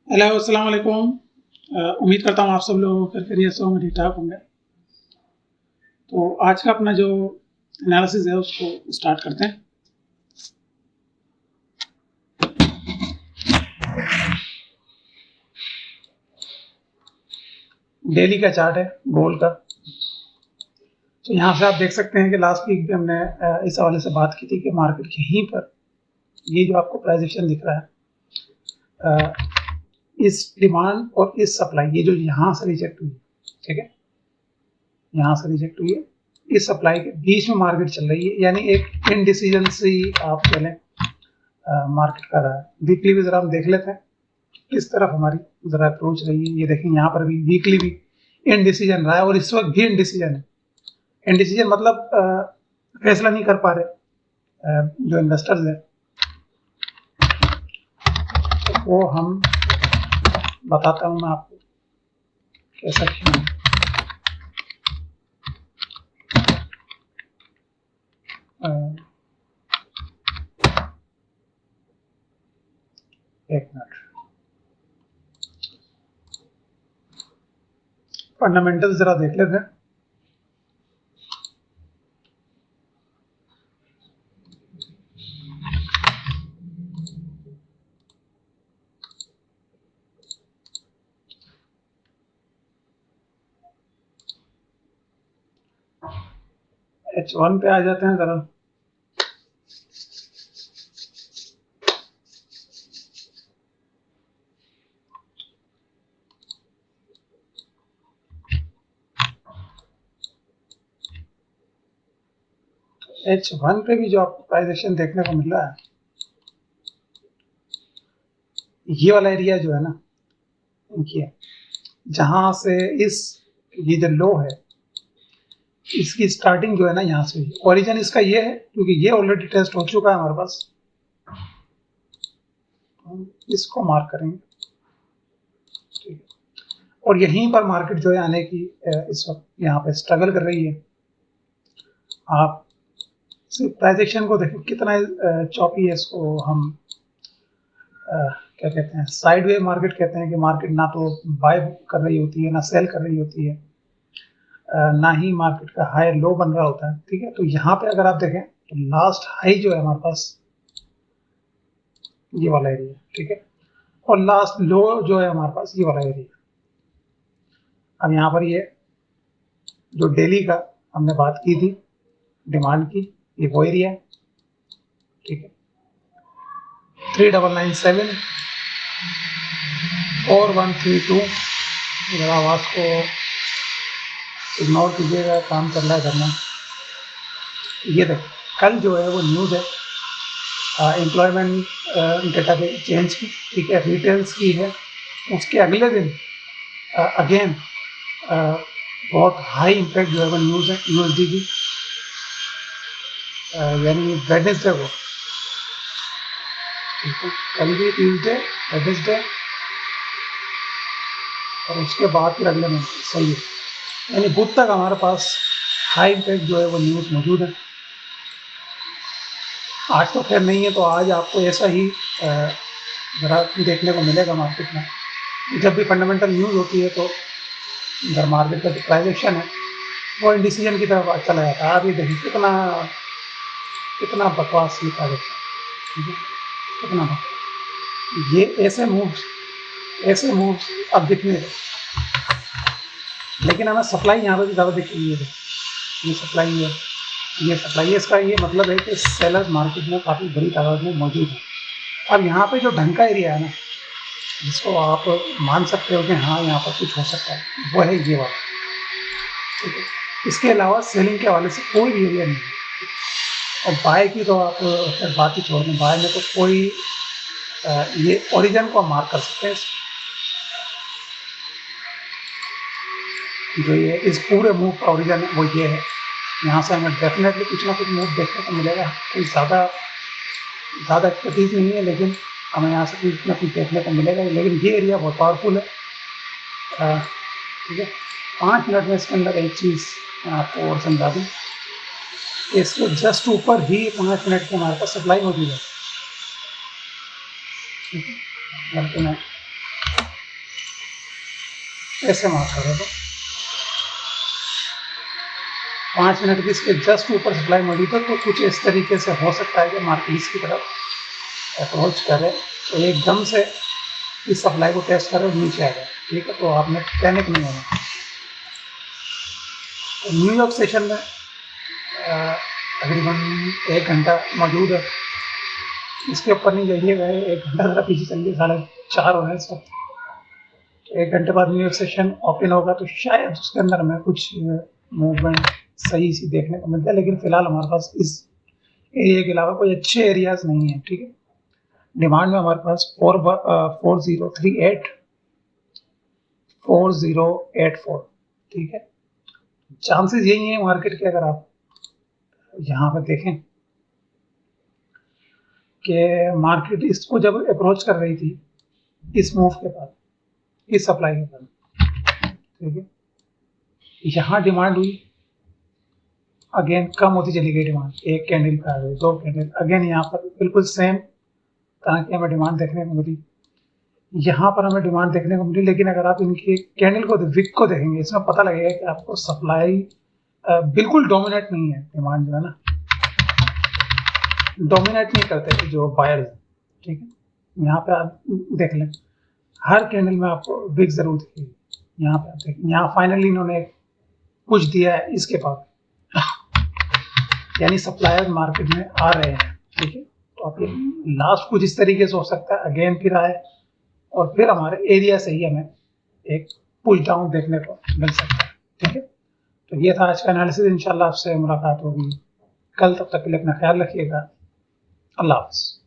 Hello, अस्सलाम वालेकुम। उम्मीद करता हूँ आप सब लोग खैरियत से होंगे, ठीक-ठाक होंगे। तो आज का अपना जो एनालिसिस है उसको स्टार्ट करते हैं। डेली का चार्ट है गोल्ड का। तो यहाँ से आप देख सकते हैं कि लास्ट वीक भी हमने इस हवाले से बात की थी कि मार्केट यहीं पर ये जो आपको प्राइस एक्शन दिख रहा है, इस डिमांड और इस सप्लाई, ये जो यहाँ से रिजेक्ट हुई है, ठीक है, यहाँ से रिजेक्ट हुई है, इस सप्लाई के बीच में मार्केट चल रही है, यानी एक इनडिसीजन से आप चलें मार्केट कर रहा है। वीकली भी जरा हम देख लेते हैं किस तरफ हमारी जरा अप्रोच रही है। ये देखें, यहाँ पर भी वीकली भी इनडिसीजन रहा है और इस वक्त भी इनडिसीजन है। इनडिसीजन मतलब फैसला नहीं कर पा रहे जो इन्वेस्टर्स हैं, तो वो हम बताता हूँ मैं आपको कैसा क्यों है। एक मिनट, फंडामेंटल्स जरा देख लेते हैं। H1 पे आ जाते हैं जरा। H1 पे भी जो आपको प्राइस एक्शन देखने को मिल रहा है, ये वाला एरिया जो है ना, देखिए जहां से ये जो लो है, इसकी स्टार्टिंग जो है ना यहाँ से हुई। ओरिजिन इसका ये है क्योंकि ये ऑलरेडी टेस्ट हो चुका है हमारे पास। हम इसको मार्क करेंगे, ठीक है। और यहीं पर मार्केट जो है आने की इस वक्त यहाँ पे स्ट्रगल कर रही है। आप प्राइस एक्शन को देखें कितना चॉपी है। इसको हम क्या कहते हैं, साइडवे मार्केट कहते हैं कि मार्केट ना तो बाय कर रही होती है ना सेल कर रही होती है, ना ही मार्केट का हाई लो बन रहा होता है, ठीक है। तो यहाँ पे अगर आप देखें तो लास्ट हाई जो है हमारे पास ये वाला एरिया, ठीक है, और लास्ट लो जो है हमारे पास ये वाला एरिया। अब यहाँ पर ये जो डेली का हमने बात की थी डिमांड की, ये वो एरिया है, ठीक है। 3997 और 132। अगर आवाज़ को इग्नोर कीजिएगा, काम कर रहा है करना। ये देखो कल जो है वो न्यूज़ है एम्प्लॉयमेंट डेटा के चेंज की, ठीक है, रिटेल्स की है। उसके अगले दिन अगेन बहुत हाई इम्पैक्ट जो है वो न्यूज़ है यूएसडी की, यानी वेडनेसडे को, ठीक है, कल भी ट्यूजडे वेडनेसडे और उसके बाद फिर अगले दिन सही है, यानी बुध तक हमारे पास हाई इम्पैक्ट जो है वो न्यूज़ मौजूद है। आज तो खैर नहीं है, तो आज आपको ऐसा ही ज़रा देखने को मिलेगा मार्केट में। जब भी फंडामेंटल न्यूज़ होती है तो इधर मार्केट का जो प्राइस एक्शन है वो इंडिसीजन की तरफ चला जाता है। आप ये देखिए कितना बकवास ये प्राइस एक्शन, ठीक है, कितना बकवास। ये ऐसे मूव्स अब दिखने लगे, लेकिन हमें सप्लाई यहाँ पर भी ज़्यादा दिख रही है। ये सप्लाई है, ये सप्लाई है। इसका ये मतलब है कि सेलर्स मार्केट में काफ़ी बड़ी तादाद में मौजूद है। अब यहाँ पे जो ढंग का एरिया है ना, जिसको आप मान सकते हो कि हाँ यहाँ पर कुछ हो सकता है, वो है ये वाला, ठीक है। इसके अलावा सेलिंग के हवाले से कोई भी एरिया नहीं है। और बाय की तो आप फिर बात ही छोड़ दें, बाय में तो कोई ये ओरिजिन को मार्क कर सकते हैं। जो ये इस पूरे मूव का ओरिजिन वो ये है। यहाँ से हमें डेफिनेटली कुछ ना कुछ मूव देखने को मिलेगा। कोई ज़्यादा एक्सपर्टीज नहीं है, लेकिन हमें यहाँ से कुछ ना कुछ देखने को मिलेगा। लेकिन ये एरिया बहुत पावरफुल है, ठीक है। 5 मिनट में इसके अंदर एक चीज़ मैं आपको और समझा दूँ, इसके जस्ट ऊपर ही 5 मिनट की हमारे पास सप्लाई मौजूद है, ठीक है। बल्कि मैं ऐसे मार्क करो तो 5 मिनट की इसके जस्ट ऊपर सप्लाई मिली तो कुछ इस तरीके से हो सकता है कि मार्केट इसकी तरफ अप्रोच करे तो एकदम से इस सप्लाई को टेस्ट करे और नीचे आ जाए, ठीक है। तो आपने पैनिक नहीं होना। तो न्यूयॉर्क सेशन में तकरीबन 1 घंटा मौजूद है, इसके ऊपर नहीं जाइएगा, 1 घंटा ज़रा पीछे चलिए, 4:30 हो रहे हैं सब। तो 1 घंटे बाद न्यूयॉर्क सेशन ओपन होगा तो शायद उसके अंदर में कुछ मूवमेंट सही सी देखने को मिलता है, लेकिन फिलहाल हमारे पास इस एरिया के अलावा कोई अच्छे एरियाज नहीं है, ठीक है। डिमांड में हमारे पास 4084, ठीक है। चांसेस यही है मार्केट के, अगर आप यहाँ पर देखें कि मार्केट इसको जब अप्रोच कर रही थी इस मूव के बाद, इस सप्लाई के बाद, ठीक है, यहाँ डिमांड हुई, अगेन कम होती चली गई डिमांड, 1 कैंडल पे आ गई, 2 कैंडल, अगेन यहाँ पर बिल्कुल सेम तरह की हमें डिमांड देखने को मिली, यहाँ पर हमें डिमांड देखने को मिली। लेकिन अगर आप इनकी कैंडल को, विक को देखेंगे, इसमें पता लगेगा कि आपको सप्लाई बिल्कुल डोमिनेट नहीं है, डिमांड जो है ना डोमिनेट नहीं करते थे जो बायर्स, ठीक है। यहाँ पे आप देख लें, हर कैंडल में आपको विक जरूर दिखेगी। यहाँ पे आप देखें, यहाँ फाइनली इन्होंने कुछ दिया है इसके पास, यानी सप्लायर मार्केट में आ रहे हैं, ठीक है। तो आप ये लास्ट कुछ इस तरीके से हो सकता है, अगेन फिर आए और फिर हमारे एरिया से ही हमें एक पुश डाउन देखने को मिल सकता है, ठीक है। तो ये था आज का एनालिसिस। इंशाल्लाह आपसे मुलाकात होगी कल, तब तक के लिए अपना ख्याल रखिएगा। अल्लाह हाफ़िज़।